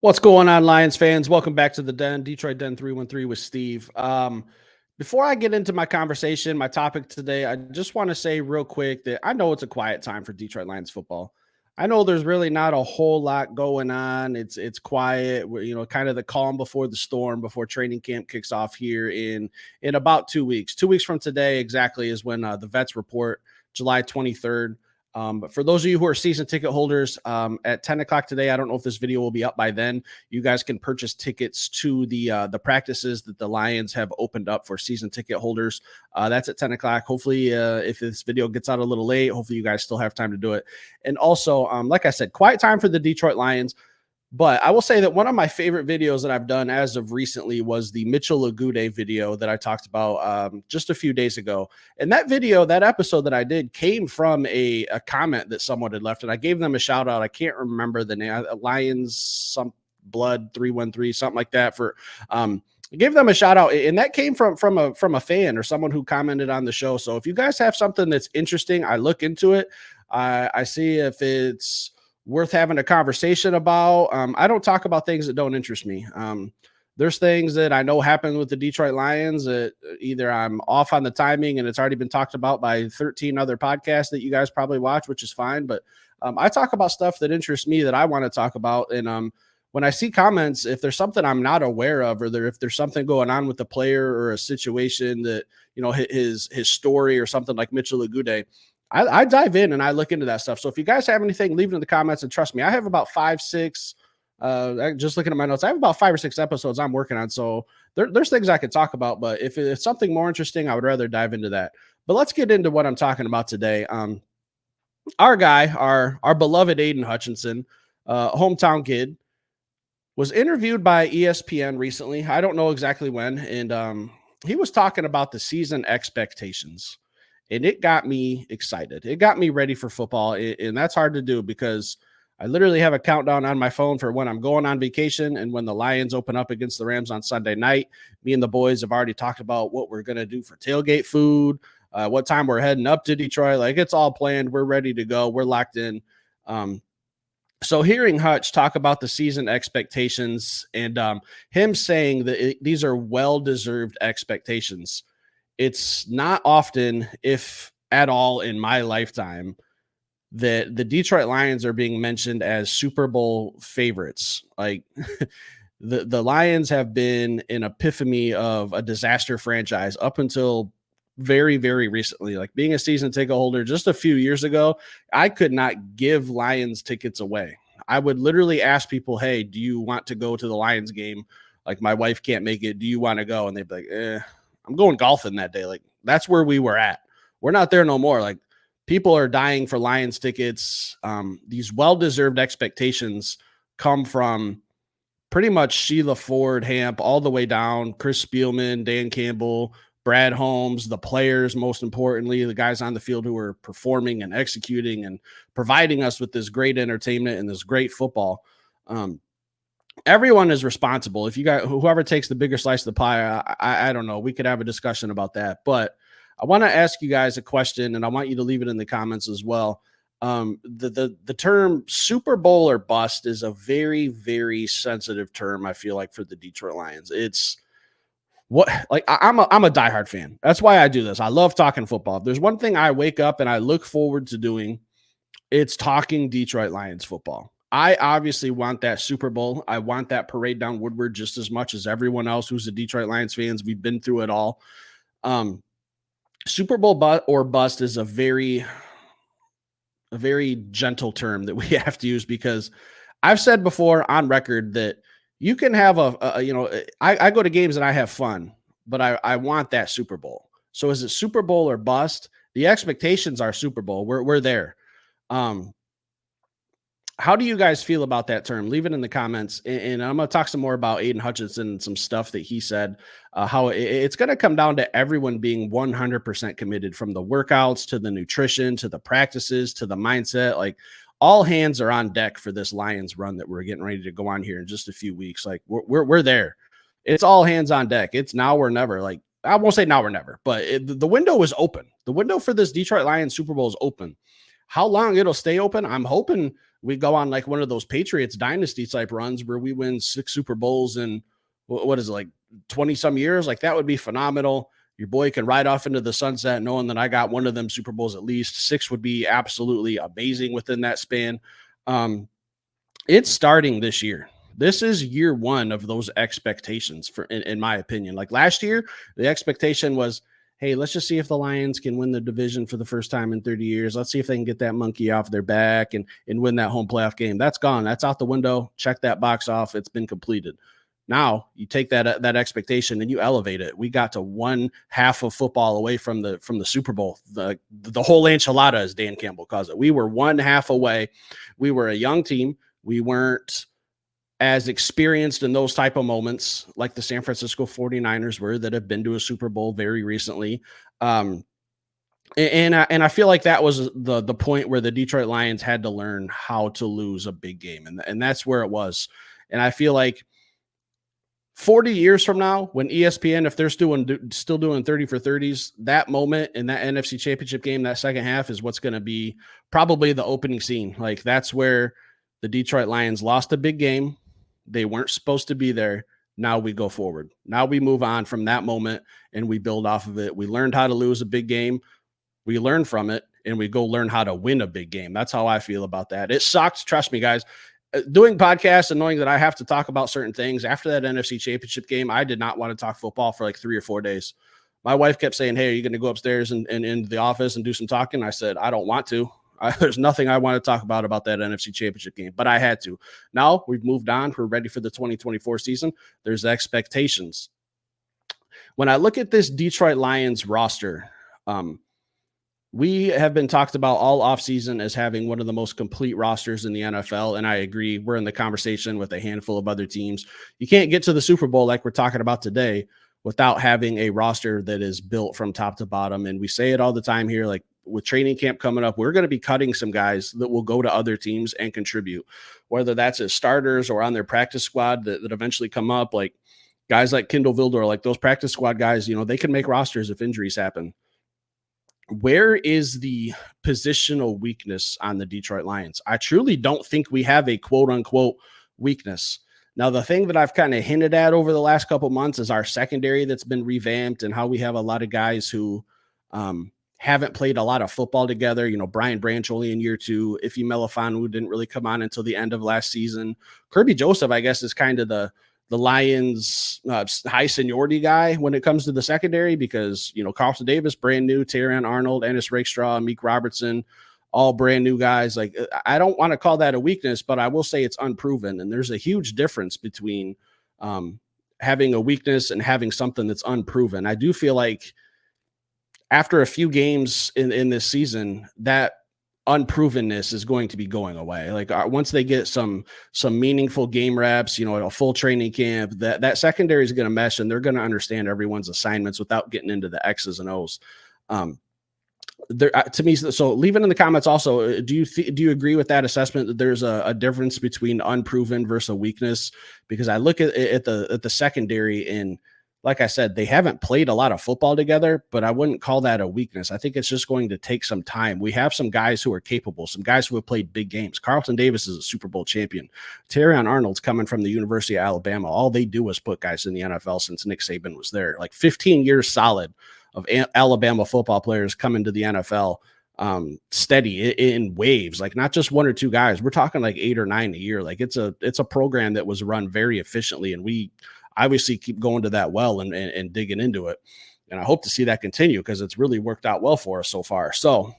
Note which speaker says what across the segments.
Speaker 1: What's going on, Lions fans? Welcome back to the Den, Detroit Den 313 with Steve. Before I get into my conversation, my topic today, I just want to say real quick that I know it's a quiet time for Detroit Lions football. I know there's really not a whole lot going on. It's quiet. Kind of the calm before the storm before training camp kicks off here in about 2 weeks. 2 weeks from today exactly is when the vets report, July 23rd. But for those of you who are season ticket holders, at 10 o'clock today, I don't know if this video will be up by then. You guys can purchase tickets to the practices that the Lions have opened up for season ticket holders. That's at 10 o'clock. Hopefully, if this video gets out a little late, hopefully you guys still have time to do it. And also, like I said, quiet time for the Detroit Lions. But I will say that one of my favorite videos that I've done as of recently was the Mitchell Agude video that I talked about just a few days ago. And that video, that episode that I did came from a comment that someone had left, and I gave them a shout out. I can't remember the name, Lions, some blood 313, something like that. I gave them a shout out, and that came from a fan or someone who commented on the show. So if you guys have something that's interesting, I look into it. I see if it's worth having a conversation about. I don't talk about things that don't interest me. There's things that I know happen with the Detroit Lions that either I'm off on the timing and it's already been talked about by 13 other podcasts that you guys probably watch, which is fine. But I talk about stuff that interests me that I want to talk about. And when I see comments, if there's something I'm not aware of, or if there's something going on with the player or a situation that, his story or something like Mitchell Agude, I dive in and I look into that stuff. So if you guys have anything, leave it in the comments. And trust me, I have about 5, 6, just looking at my notes, I have about 5 or 6 episodes I'm working on. So there's things I could talk about, but if it's something more interesting, I would rather dive into that. But let's get into what I'm talking about today. Our guy, our beloved Aiden Hutchinson, hometown kid, was interviewed by ESPN recently. I don't know exactly when. And he was talking about the season expectations. And it got me excited. It got me ready for football. And that's hard to do because I literally have a countdown on my phone for when I'm going on vacation and when the Lions open up against the Rams on Sunday night. Me and the boys have already talked about what we're going to do for tailgate food, what time we're heading up to Detroit. Like, it's all planned. We're ready to go. We're locked in. So hearing Hutch talk about the season expectations and him saying that these are well-deserved expectations, it's not often, if at all, in my lifetime that the Detroit Lions are being mentioned as Super Bowl favorites. Like the Lions have been an epiphany of a disaster franchise up until very, very recently. Like, being a season ticket holder just a few years ago, I could not give Lions tickets away. I would literally ask people, hey, do you want to go to the Lions game? Like, my wife can't make it. Do you want to go? And they'd be like, I'm going golfing that day. Like, that's where we were at. We're not there no more. Like, people are dying for Lions tickets. These well-deserved expectations come from pretty much Sheila Ford, Hamp, all the way down, Chris Spielman, Dan Campbell, Brad Holmes, the players, most importantly, the guys on the field who are performing and executing and providing us with this great entertainment and this great football. Everyone is responsible. If you got whoever takes the bigger slice of the pie, I don't know. We could have a discussion about that, but I want to ask you guys a question, and I want you to leave it in the comments as well. The term Super Bowl or bust is a very, very sensitive term. I feel like for the Detroit Lions, it's I'm a diehard fan. That's why I do this. I love talking football. If there's one thing I wake up and I look forward to doing, it's talking Detroit Lions football. I obviously want that Super Bowl. I want that parade down Woodward just as much as everyone else who's a Detroit Lions fans. We've been through it all. Super Bowl or bust is a very gentle term that we have to use, because I've said before on record that you can have I go to games and I have fun, but I want that Super Bowl. So is it Super Bowl or bust? The expectations are Super Bowl. We're there. How do you guys feel about that term? Leave it in the comments. And I'm going to talk some more about Aiden Hutchinson and some stuff that he said, how it's going to come down to everyone being 100% committed, from the workouts to the nutrition, to the practices, to the mindset. Like, all hands are on deck for this Lions run that we're getting ready to go on here in just a few weeks. Like, we're there. It's all hands on deck. It's now or never. Like, I won't say now or never, but the window is open. The window for this Detroit Lions Super Bowl is open. How long it'll stay open, I'm hoping we go on like one of those Patriots dynasty type runs where we win 6 Super Bowls in, what is it, like 20 some years? Like, that would be phenomenal. Your boy can ride off into the sunset knowing that I got one of them Super Bowls at least. 6 would be absolutely amazing within that span. It's starting this year. This is year one of those expectations, in my opinion. Like last year, the expectation was, hey, let's just see if the Lions can win the division for the first time in 30 years. Let's see if they can get that monkey off their back and win that home playoff game. That's gone. That's out the window. Check that box off. It's been completed. Now you take that expectation and you elevate it. We got to one half of football away from the Super Bowl. The whole enchilada, as Dan Campbell calls it. We were one half away. We were a young team. We weren't as experienced in those type of moments like the San Francisco 49ers were, that have been to a Super Bowl very recently. And I feel like that was the point where the Detroit Lions had to learn how to lose a big game. And that's where it was. And I feel like 40 years from now, when ESPN, if they're still doing 30 for 30s, that moment in that NFC Championship game, that second half, is what's going to be probably the opening scene. Like, that's where the Detroit Lions lost a big game. They weren't supposed to be there. Now we go forward. Now we move on from that moment and we build off of it. We learned how to lose a big game. We learn from it and we go learn how to win a big game. That's how I feel about that. It sucks. Trust me, guys. Doing podcasts and knowing that I have to talk about certain things after that NFC Championship game, I did not want to talk football for like 3 or 4 days. My wife kept saying, hey, are you going to go upstairs and into the office and do some talking? I said, I don't want to. There's nothing I want to talk about that NFC Championship game, but I had to. Now we've moved on. We're ready for the 2024 season. There's expectations. When I look at this Detroit Lions roster, we have been talked about all offseason as having one of the most complete rosters in the NFL, and I agree. We're in the conversation with a handful of other teams. You can't get to the Super Bowl like we're talking about today without having a roster that is built from top to bottom, and we say it all the time here, like, with training camp coming up, we're going to be cutting some guys that will go to other teams and contribute, whether that's as starters or on their practice squad that eventually come up. Like guys like Kendall Vildor, like those practice squad guys, they can make rosters if injuries happen. Where is the positional weakness on the Detroit Lions? I truly don't think we have a quote unquote weakness. Now, the thing that I've kind of hinted at over the last couple months is our secondary that's been revamped and how we have a lot of guys who, haven't played a lot of football together. Brian Branch only in year 2. Ify Melifonwu didn't really come on until the end of last season. Kirby Joseph, I guess, is kind of the Lions high seniority guy when it comes to the secondary, because, Carlton Davis, brand new, Terrion Arnold, Ennis Rakestraw, Meek Robertson, all brand new guys. Like, I don't want to call that a weakness, but I will say it's unproven. And there's a huge difference between having a weakness and having something that's unproven. I do feel like after a few games in this season, that unprovenness is going to be going away. Like once they get some meaningful game reps, a full training camp, that secondary is going to mesh and they're going to understand everyone's assignments without getting into the X's and O's. To me, so leave it in the comments. Also, do you agree with that assessment that there's a difference between unproven versus a weakness? Because I look at the secondary, and like I said, they haven't played a lot of football together, but I wouldn't call that a weakness. I think it's just going to take some time. We have some guys who are capable, some guys who have played big games. Carlton Davis is a Super Bowl champion. Terrion Arnold's coming from the University of Alabama. All they do is put guys in the NFL since Nick Saban was there. Like 15 years solid of Alabama football players coming to the NFL, steady in waves, like not just 1 or 2 guys. We're talking like 8 or 9 a year. Like it's a program that was run very efficiently, and we obviously keep going to that well and digging into it. And I hope to see that continue because it's really worked out well for us so far. So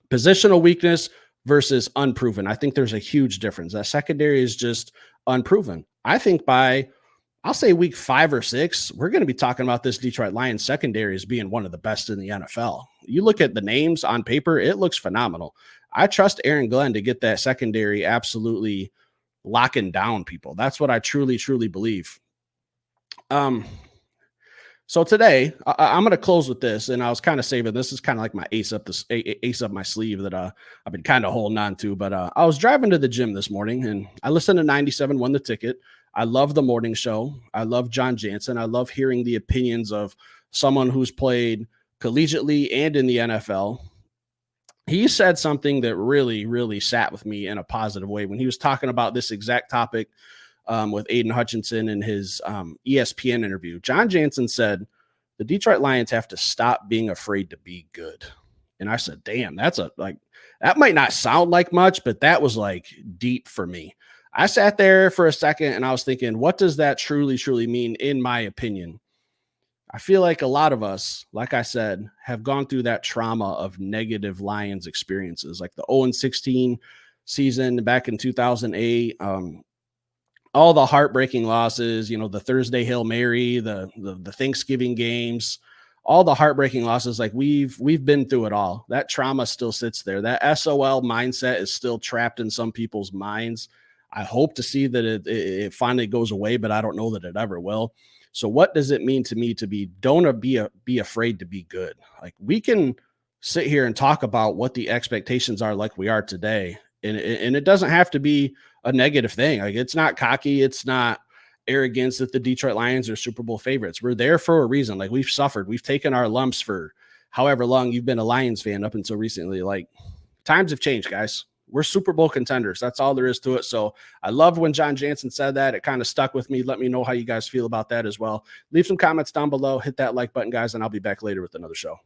Speaker 1: positional weakness versus unproven. I think there's a huge difference. That secondary is just unproven. I think I'll say week 5 or 6, we're going to be talking about this Detroit Lions secondary as being one of the best in the NFL. You look at the names on paper, it looks phenomenal. I trust Aaron Glenn to get that secondary absolutely locking down people. That's what I truly, truly believe. Um, so today I'm going to close with this, and I was kind of saving this is kind of like my ace up my sleeve that I've been kind of holding on to. But I was driving to the gym this morning, and I listened to 97 Won the Ticket. I love the morning show. I love John Jansen. I love hearing the opinions of someone who's played collegiately and in the NFL. He said something that really, really sat with me in a positive way when he was talking about this exact topic with Aiden Hutchinson in his ESPN interview. John Jansen said, the Detroit Lions have to stop being afraid to be good. And I said, damn, that might not sound like much, but that was like deep for me. I sat there for a second and I was thinking, what does that truly, truly mean in my opinion? I feel like a lot of us, like I said, have gone through that trauma of negative Lions experiences, like the 0-16 season back in 2008. All the heartbreaking losses, the Thursday Hail Mary, the Thanksgiving games, all the heartbreaking losses. Like we've been through it all. That trauma still sits there. That SOL mindset is still trapped in some people's minds. I hope to see that it finally goes away, but I don't know that it ever will. So what does it mean to me to don't be afraid to be good? Like we can sit here and talk about what the expectations are like we are today. And it doesn't have to be a negative thing. Like it's not cocky. It's not arrogance that the Detroit Lions are Super Bowl favorites. We're there for a reason. Like we've suffered. We've taken our lumps for however long you've been a Lions fan up until recently. Like times have changed, guys. We're Super Bowl contenders. That's all there is to it. So I loved when John Jansen said that. It kind of stuck with me. Let me know how you guys feel about that as well. Leave some comments down below. Hit that like button, guys, and I'll be back later with another show.